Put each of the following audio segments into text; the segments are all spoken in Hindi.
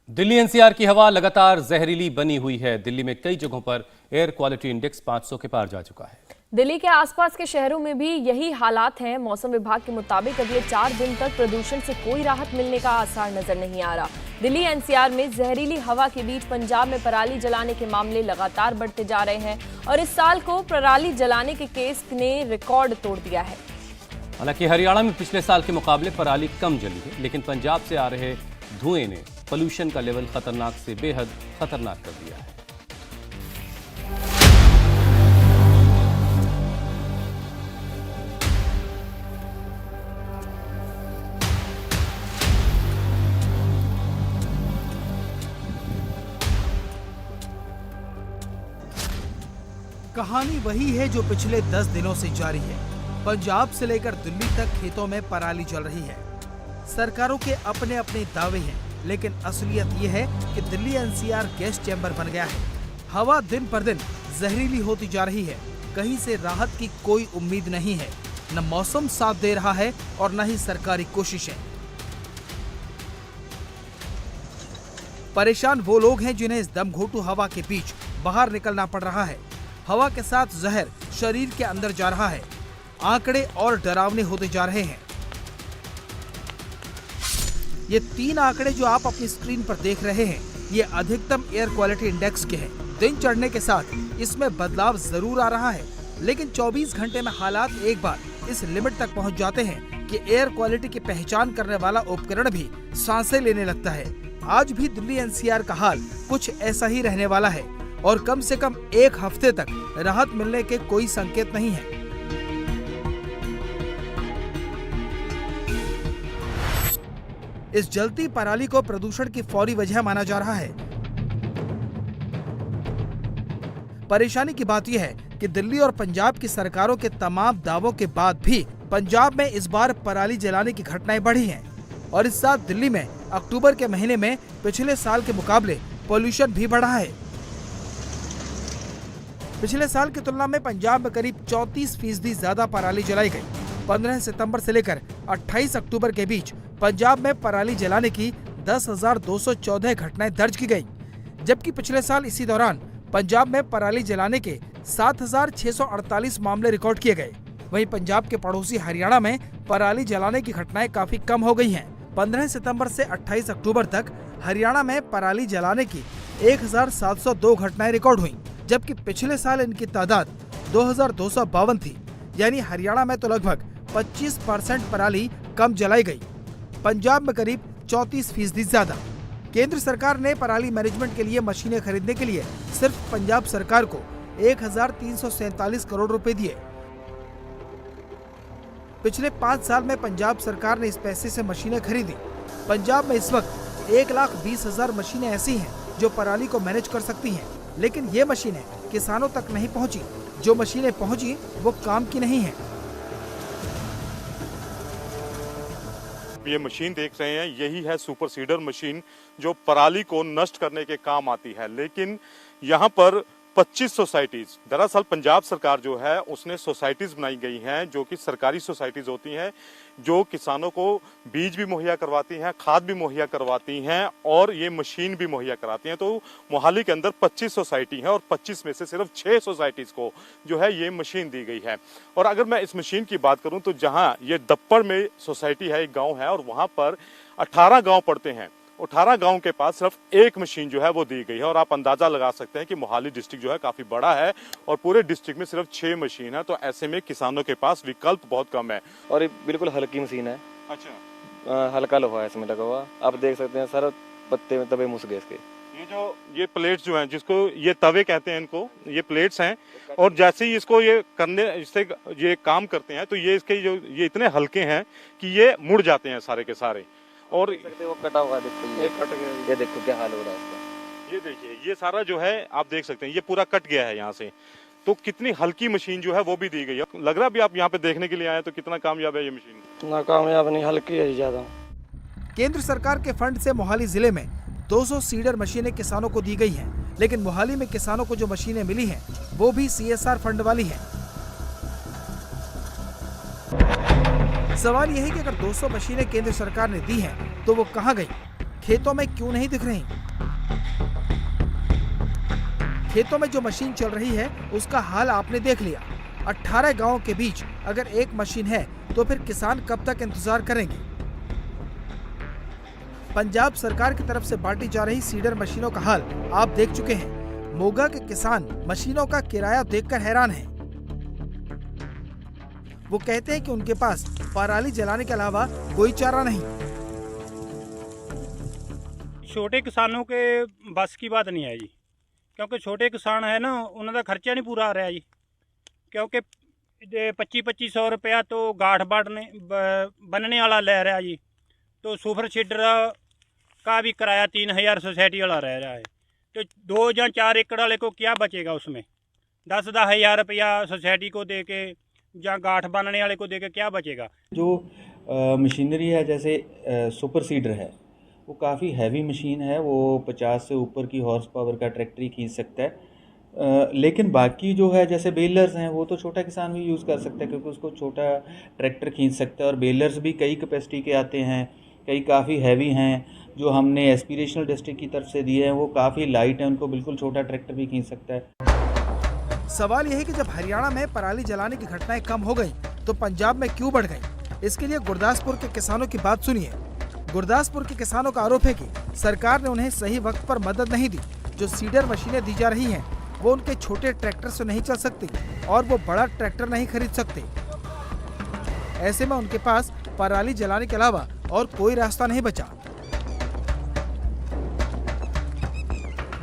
दिल्ली एनसीआर की हवा लगातार जहरीली बनी हुई है। दिल्ली में कई जगहों पर एयर क्वालिटी इंडेक्स 500 के पार जा चुका है। दिल्ली के आसपास के शहरों में भी यही हालात हैं। मौसम विभाग के मुताबिक अगले 4 दिन तक प्रदूषण से कोई राहत मिलने का आसार नजर नहीं आ रहा। दिल्ली एनसीआर में जहरीली हवा के बीच पंजाब में पराली जलाने के मामले लगातार बढ़ते जा रहे हैं और इस साल को पराली जलाने के केस ने रिकॉर्ड तोड़ दिया है। हालांकि हरियाणा में पिछले साल के मुकाबले पराली कम जली है, लेकिन पंजाब से आ रहे धुएं ने पोल्यूशन का लेवल खतरनाक से बेहद खतरनाक कर दिया है। कहानी वही है जो पिछले 10 दिनों से जारी है। पंजाब से लेकर दिल्ली तक खेतों में पराली जल रही है। सरकारों के अपने अपने दावे हैं, लेकिन असलियत ये है कि दिल्ली एनसीआर गैस चैम्बर बन गया है। हवा दिन पर दिन जहरीली होती जा रही है। कहीं से राहत की कोई उम्मीद नहीं है। न मौसम साथ दे रहा है और न ही सरकारी कोशिशें। परेशान वो लोग हैं जिन्हें इस दमघोंटू हवा के बीच बाहर निकलना पड़ रहा है। हवा के साथ जहर शरीर के अंदर जा रहा है। आंकड़े और डरावने होते जा रहे हैं। ये 3 आंकड़े जो आप अपनी स्क्रीन पर देख रहे हैं, ये अधिकतम एयर क्वालिटी इंडेक्स के हैं। दिन चढ़ने के साथ इसमें बदलाव जरूर आ रहा है, लेकिन 24 घंटे में हालात एक बार इस लिमिट तक पहुंच जाते हैं कि एयर क्वालिटी की पहचान करने वाला उपकरण भी सांसें लेने लगता है। आज भी दिल्ली एनसीआर का हाल कुछ ऐसा ही रहने वाला है और कम से कम 1 हफ्ते तक राहत मिलने के कोई संकेत नहीं है। इस जलती पराली को प्रदूषण की फौरी वजह माना जा रहा है। परेशानी की बात यह है कि दिल्ली और पंजाब की सरकारों के तमाम दावों के बाद भी पंजाब में इस बार पराली जलाने की घटनाएं बढ़ी हैं और इस साल दिल्ली में अक्टूबर के महीने में पिछले साल के मुकाबले पोल्यूशन भी बढ़ा है। पिछले साल की तुलना में पंजाब में करीब 34% ज्यादा पराली जलाई गई। 15 सितंबर से लेकर 28 अक्टूबर के बीच पंजाब में पराली जलाने की 10,214 घटनाएं दर्ज की गई, जबकि पिछले साल इसी दौरान पंजाब में पराली जलाने के 7,648 मामले रिकॉर्ड किए गए। वहीं पंजाब के पड़ोसी हरियाणा में पराली जलाने की घटनाएं काफी कम हो गई हैं। 15 सितंबर से 28 अक्टूबर तक हरियाणा में पराली जलाने की 1,702 घटनाएं रिकॉर्ड हुई, जबकि पिछले साल इनकी तादाद 2,252 थी। यानी हरियाणा में तो लगभग 25% पराली कम जलाई गई, पंजाब में करीब 34% ज्यादा। केंद्र सरकार ने पराली मैनेजमेंट के लिए मशीनें खरीदने के लिए सिर्फ पंजाब सरकार को 1,347 करोड़ रुपए दिए। पिछले 5 साल में पंजाब सरकार ने इस पैसे से मशीनें खरीदी। पंजाब में इस वक्त 1,20,000 मशीनें ऐसी हैं जो पराली को मैनेज कर सकती हैं, लेकिन ये मशीनें किसानों तक नहीं पहुंची। जो मशीनें पहुंची वो काम की नहीं है। ये मशीन देख रहे हैं, यही है सुपर सीडर मशीन जो पराली को नष्ट करने के काम आती है। लेकिन यहाँ पर 25 सोसाइटीज, दरअसल पंजाब सरकार जो है उसने सोसाइटीज बनाई गई हैं जो कि सरकारी सोसाइटीज होती हैं, जो किसानों को बीज भी मुहैया करवाती हैं, खाद भी मुहैया करवाती हैं और ये मशीन भी मुहैया कराती हैं। तो मोहाली के अंदर 25 सोसाइटी हैं और 25 में से सिर्फ 6 सोसाइटीज को जो है ये मशीन दी गई है। और अगर मैं इस मशीन की बात करूं तो जहां ये दप्पड़ में सोसाइटी है, एक गाँव है और वहां पर 18 गाँव पड़ते हैं। 18 गांव के पास सिर्फ 1 मशीन जो है वो दी गई है और आप अंदाजा लगा सकते हैं कि मोहाली डिस्ट्रिक्ट जो है काफी बड़ा है और पूरे डिस्ट्रिक्ट में सिर्फ 6 मशीन है। तो ऐसे में किसानों के पास विकल्प बहुत कम है। और ये बिल्कुल हल्की मशीन है। अच्छा, हल्का लोहा है इसमें लगा हुआ। आप देख सकते हैं सर, पत्ते में तवे मुस गए इसके। ये प्लेट्स जो हैं, जिसको ये तवे कहते हैं, इनको ये प्लेट्स हैं और जैसे ही इसको ये करने इससे ये काम करते हैं तो ये इसके जो ये इतने हल्के हैं कि ये मुड़ जाते हैं सारे के सारे। और वो कटा हुआ देखो, ये कट गया। ये देखो क्या हाल हो रहा है इसका। ये देखिए, ये सारा जो है आप देख सकते हैं, ये पूरा कट गया है यहाँ से। तो कितनी हल्की मशीन जो है वो भी दी गई है। लग रहा भी आप यहाँ पे देखने के लिए आए तो कितना कामयाब है ये मशीन? ना कामयाब नहीं, हल्की है ज्यादा। केंद्र सरकार के फंड से मोहाली जिले में 200 सीडर मशीनें किसानों को दी गई हैं, लेकिन मोहाली में किसानों को जो मशीनें मिली हैं वो भी CSR फंड वाली हैं। सवाल यह है कि अगर 200 मशीनें केंद्र सरकार ने दी हैं तो वो कहां गई? खेतों में क्यों नहीं दिख रही? खेतों में जो मशीन चल रही है उसका हाल आपने देख लिया। 18 गांवों के बीच अगर एक मशीन है तो फिर किसान कब तक इंतजार करेंगे? पंजाब सरकार की तरफ से बांटी जा रही सीडर मशीनों का हाल आप देख चुके हैं। मोगा के किसान मशीनों का किराया देखकर हैरान हैं। वो कहते हैं कि उनके पास पराली जलाने के अलावा कोई चारा नहीं। छोटे किसानों के बस की बात नहीं है जी, क्योंकि छोटे किसान है ना, उन्होंने खर्चा नहीं पूरा आ रहा जी, क्योंकि 2500 रुपया तो गाठ बनने वाला ले रहा जी, तो सुपर सीडर का भी किराया 3000 सोसाइटी वाला रह रहा है, तो 2 या 4 एकड़ वाले को क्या बचेगा उसमें? 10-10 हज़ार रुपया सोसाइटी को दे के या गाठ बनने वाले को दे के क्या बचेगा? जो मशीनरी है जैसे सुपर सीडर है, वो काफ़ी हैवी मशीन है, वो 50 से ऊपर की हॉर्स पावर का ट्रैक्टर ही खींच सकता है। लेकिन बाकी जो है जैसे बेलर्स हैं वो तो छोटा किसान भी यूज़ कर सकता है, क्योंकि उसको छोटा ट्रैक्टर खींच सकता है। और बेलर्स भी कई कैपेसिटी के आते हैं, कई काफ़ी हैवी हैं। जो हमने एस्पिरेशनल डिस्ट्रिक्ट की तरफ से दिए हैं वो काफ़ी लाइट है, उनको बिल्कुल छोटा ट्रैक्टर भी खींच सकता है। सवाल यह है कि जब हरियाणा में पराली जलाने की घटनाएं कम हो गई तो पंजाब में क्यों बढ़ गई? इसके लिए गुरदासपुर के किसानों की बात सुनिए। गुरदासपुर के किसानों का आरोप है कि सरकार ने उन्हें सही वक्त पर मदद नहीं दी। जो सीडर मशीनें दी जा रही हैं, वो उनके छोटे ट्रैक्टर से नहीं चल सकती और वो बड़ा ट्रैक्टर नहीं खरीद सकते। ऐसे में उनके पास पराली जलाने के अलावा और कोई रास्ता नहीं बचा।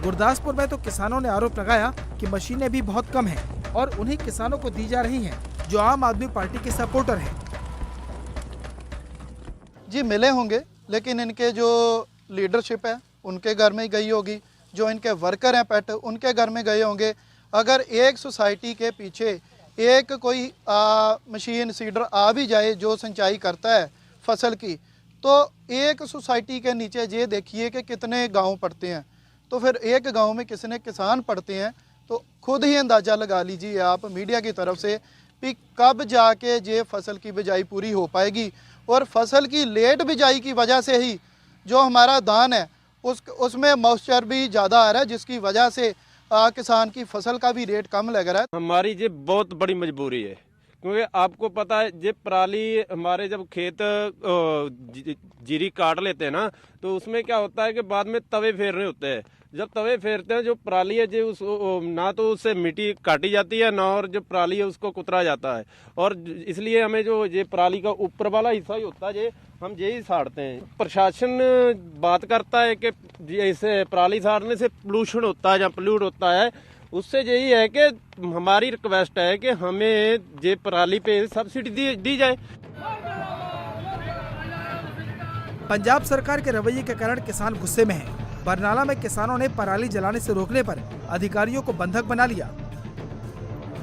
गुरदासपुर में तो किसानों ने आरोप लगाया कि मशीनें भी बहुत कम हैं और उन्हीं किसानों को दी जा रही हैं जो आम आदमी पार्टी के सपोर्टर हैं। जी मिले होंगे, लेकिन इनके जो लीडरशिप है उनके घर में ही गई होगी, जो इनके वर्कर हैं पेट उनके घर में गए होंगे। अगर एक सोसाइटी के पीछे एक कोई मशीन सीडर आ भी जाए जो सिंचाई करता है फसल की, तो एक सोसाइटी के नीचे ये देखिए कि कितने गांव पड़ते हैं। तो फिर एक गांव में कितने किसान पड़ते हैं, तो खुद ही अंदाज़ा लगा लीजिए आप मीडिया की तरफ से कि कब जाके ये फसल की बिजाई पूरी हो पाएगी। और फसल की लेट बिजाई की वजह से ही जो हमारा धान है उसमें मॉइस्चर भी ज़्यादा आ रहा है, जिसकी वजह से किसान की फसल का भी रेट कम लग रहा है। हमारी ये बहुत बड़ी मजबूरी है, क्योंकि आपको पता है ये पराली हमारे जब खेत जीरी काट लेते हैं ना, तो उसमें क्या होता है कि बाद में तवे फेरने होते हैं। जब तवे फेरते हैं जो पराली है जो ना तो उससे मिट्टी काटी जाती है, ना और जो पराली है उसको कुतरा जाता है। और इसलिए हमें जो ये पराली का ऊपर वाला हिस्सा ही होता है, हम यही साड़ते हैं। प्रशासन बात करता है कि इसे पराली साड़ने से पोल्यूशन होता है या पोल्यूट होता है, उससे यही है कि हमारी रिक्वेस्ट है कि हमें ये पराली पे सब्सिडी दी जाए। पंजाब सरकार के रवैये के कारण किसान गुस्से में हैं। बरनाला में किसानों ने पराली जलाने से रोकने पर अधिकारियों को बंधक बना लिया।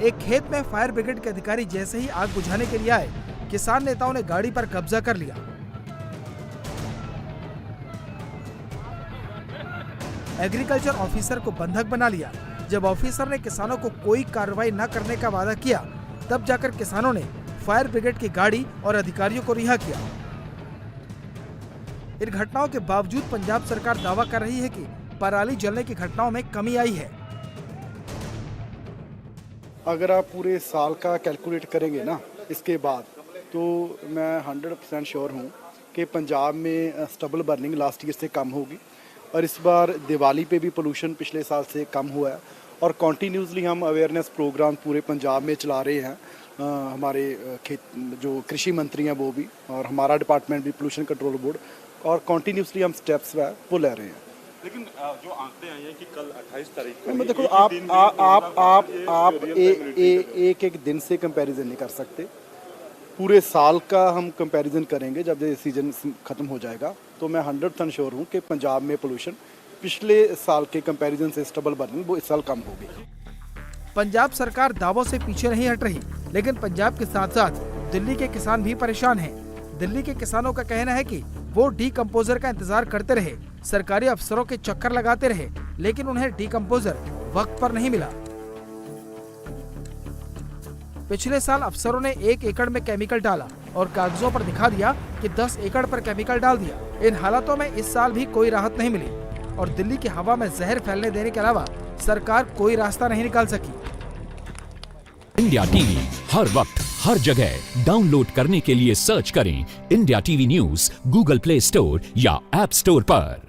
एक खेत में फायर ब्रिगेड के अधिकारी जैसे ही आग बुझाने के लिए आए, किसान नेताओं ने गाड़ी पर कब्जा कर लिया। एग्रीकल्चर ऑफिसर को बंधक बना लिया। जब ऑफिसर ने किसानों को कोई कार्रवाई न करने का वादा किया, तब जाकर किसानों ने फायर ब्रिगेड की गाड़ी और अधिकारियों को रिहा किया। इन घटनाओं के बावजूद पंजाब सरकार दावा कर रही है कि पराली जलने की घटनाओं में कमी आई है। अगर आप पूरे साल का कैलकुलेट करेंगे ना इसके बाद, तो मैं 100% श्योर हूँ कि पंजाब में स्टबल बर्निंग लास्ट ईयर से कम होगी। और इस बार दिवाली पे भी पोल्यूशन पिछले साल से कम हुआ है। और कॉन्टीन्यूसली हम अवेयरनेस प्रोग्राम पूरे पंजाब में चला रहे हैं। हमारे जो कृषि मंत्री हैं वो भी, और हमारा डिपार्टमेंट भी पोल्यूशन कंट्रोल बोर्ड, और कॉन्टीन्यूसली हम स्टेप्स वो ले रहे हैं। लेकिन जो आंकड़े आए हैं कि कल 28 तारीख को देखो आप एक दिन से कंपैरिजन नहीं कर सकते। पूरे साल का हम कंपैरिजन करेंगे जब ये सीजन खत्म हो जाएगा। तो मैं 100% श्योर हूँ कि पंजाब में पोल्यूशन पिछले साल के कंपैरिजन से स्टबल बर्निंग वो इस साल कम होगी। पंजाब सरकार दावों से पीछे नहीं हट रही, लेकिन पंजाब के साथ साथ दिल्ली के किसान भी परेशान हैं। दिल्ली के किसानों का कहना है कि वो डीकंपोजर का इंतजार करते रहे, सरकारी अफसरों के चक्कर लगाते रहे, लेकिन उन्हें डीकंपोजर वक्त पर नहीं मिला। पिछले साल अफसरों ने 1 एकड़ में केमिकल डाला और कागजों पर दिखा दिया कि 10 एकड़ पर केमिकल डाल दिया। इन हालातों में इस साल भी कोई राहत नहीं मिली और दिल्ली की हवा में जहर फैलने देने के अलावा सरकार कोई रास्ता नहीं निकाल सकी। इंडिया टीवी हर वक्त हर जगह डाउनलोड करने के लिए सर्च करें India TV news Google play store या ऐप स्टोर पर।